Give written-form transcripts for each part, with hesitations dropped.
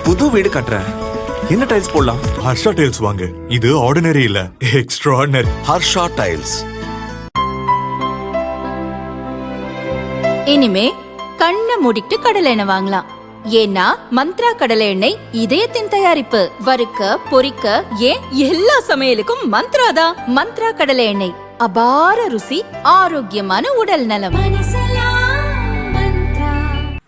புது வீடு கட்டுறேன். என்ன டைல்ஸ் போடலாம்? ஹர்ஷா டைல்ஸ் வாங்க. இது ஆர்டினரி இல்ல, எக்ஸ்ட்ராஆர்டினரி. ஹர்ஷா டைல்ஸ். இனிமே கண்ணை மூடிட்டு கடலை எண்ணெய் வாங்கலாம். ஏன்னா மந்த்ரா கடலை எண்ணெய் இதயத்தின் தயாரிப்பு. வறுக்க பொரிக்க ஏன் எல்லா சமையலுக்கும் மந்த்ரா தான். மந்த்ரா கடலை எண்ணெய், அபார ருசி, ஆரோக்கியமான உடல் நலம்.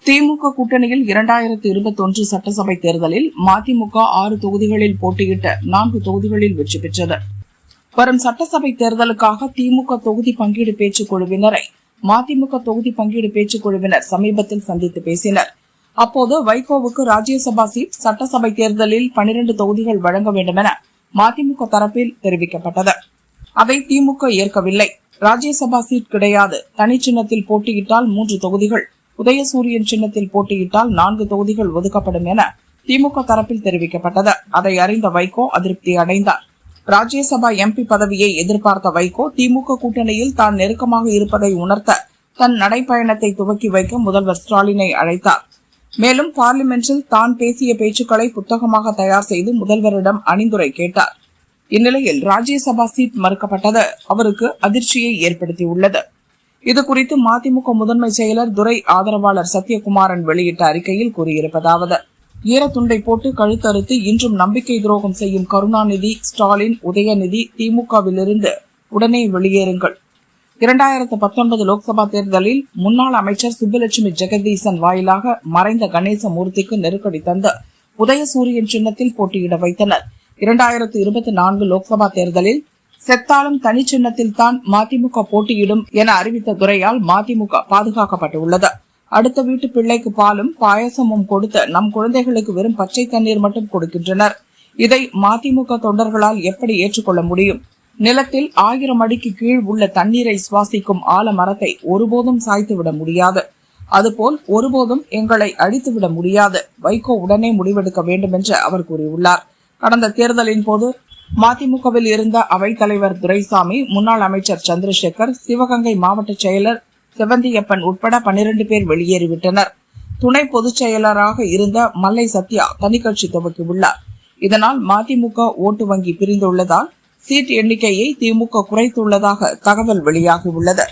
திமுக கூட்டணியில் 2021 சட்டசபை தேர்தலில் மதிமுக 6 தொகுதிகளில் போட்டியிட்ட 4 தொகுதிகளில் வெற்றி பெற்றது. வரும் சட்டசபை தேர்தலுக்காக திமுக தொகுதி பங்கீடு பேச்சுக்குழுவினரை மதிமுக தொகுதி பங்கீடு பேச்சுக்குழுவினர் சமீபத்தில் சந்தித்து பேசினர். அப்போது வைகோவுக்கு ராஜ்யசபா சீட் சட்டசபை தேர்தலில் 12 தொகுதிகள் வழங்க வேண்டும் என மதிமுக தரப்பில் தெரிவிக்கப்பட்டது. அதை திமுக ஏற்கவில்லை. ராஜ்யசபா சீட் கிடையாது, தனி சின்னத்தில் போட்டியிட்டால் 3 தொகுதிகள், உதயசூரியன் சின்னத்தில் போட்டியிட்டால் 4 தொகுதிகள் ஒதுக்கப்படும் என திமுக தரப்பில் தெரிவிக்கப்பட்டது. அதை அறிந்த வைகோ அதிருப்தி அடைந்தார். ராஜ்யசபா எம்பி பதவியை எதிர்பார்த்த வைகோ திமுக கூட்டணியில் தான் நெருக்கமாக இருப்பதை உணர்த்த தன் நடைப்பயணத்தை துவக்கி வைக்க முதல்வர் ஸ்டாலினை அழைத்தார். மேலும் பார்லிமென்டில் தான் பேசிய பேச்சுக்களை புத்தகமாக தயார் செய்து முதல்வரிடம் அணிந்துரை கேட்டார். இந்நிலையில் ராஜ்யசபா சீட் மறுக்கப்பட்டது அவருக்கு அதிர்ச்சியை ஏற்படுத்தியுள்ளது. இதுகுறித்து மதிமுக முதன்மை செயலர் துரை ஆதரவாளர் சத்யகுமாரன் வெளியிட்ட அறிக்கையில் கூறியிருப்பதாவது: ஈரத்துண்டை போட்டு கழுத்தறுத்து இன்றும் நம்பிக்கை துரோகம் செய்யும் கருணாநிதி, ஸ்டாலின், உதயநிதி திமுகவிலிருந்து உடனே வெளியேறுங்கள். 2019 லோக்சபா தேர்தலில் முன்னாள் அமைச்சர் சுப்புலட்சுமி ஜெகதீசன் வாயிலாக மறைந்த கணேசமூர்த்திக்கு நெருக்கடி தந்து உதயசூரியன் சின்னத்தில் போட்டியிட வைத்தனர். 2024 லோக்சபா தேர்தலில் செத்தாலும் தனி சின்னத்தில் தான் மதிமுக போட்டியிடும் என அறிவித்த துரையால் மதிமுக பாதுகாக்கப்பட்டுள்ளது. அடுத்த வீட்டு பிள்ளைக்கு பாலும் பாயசமும் கொடுத்து நம் குழந்தைகளுக்கு வெறும் பச்சை தண்ணீர் மட்டும் கொடுக்கின்றனர். இதை மதிமுக தொண்டர்களால் எப்படி ஏற்றுக்கொள்ள முடியும்? நிலத்தில் 1000 அடிக்கு கீழ் உள்ள தண்ணீரை சுவாசிக்கும் ஆலமரத்தை ஒருபோதும் சாய்த்துவிட முடியாது. அதுபோல் ஒருபோதும் எங்களை அழித்துவிட முடியாது. வைகோ உடனே முடிவெடுக்க வேண்டும் என்று அவர் கூறியுள்ளார். கடந்த தேர்தலின் போது மதிமுகவில் இருந்த அவைத்தலைவர் துரைசாமி, முன்னாள் அமைச்சர் சந்திரசேகர், சிவகங்கை மாவட்ட செயலர் செவந்தியப்பன் உட்பட 12 பேர் வெளியேறிவிட்டனர். துணை பொதுச் செயலராக இருந்த மல்லை சத்யா தனி கட்சி துவக்கியுள்ளார். இதனால் மதிமுக ஓட்டு வங்கி பிரிந்துள்ளதால் சீட் எண்ணிக்கையை திமுக குறைத்துள்ளதாக தகவல் வெளியாகியுள்ளது.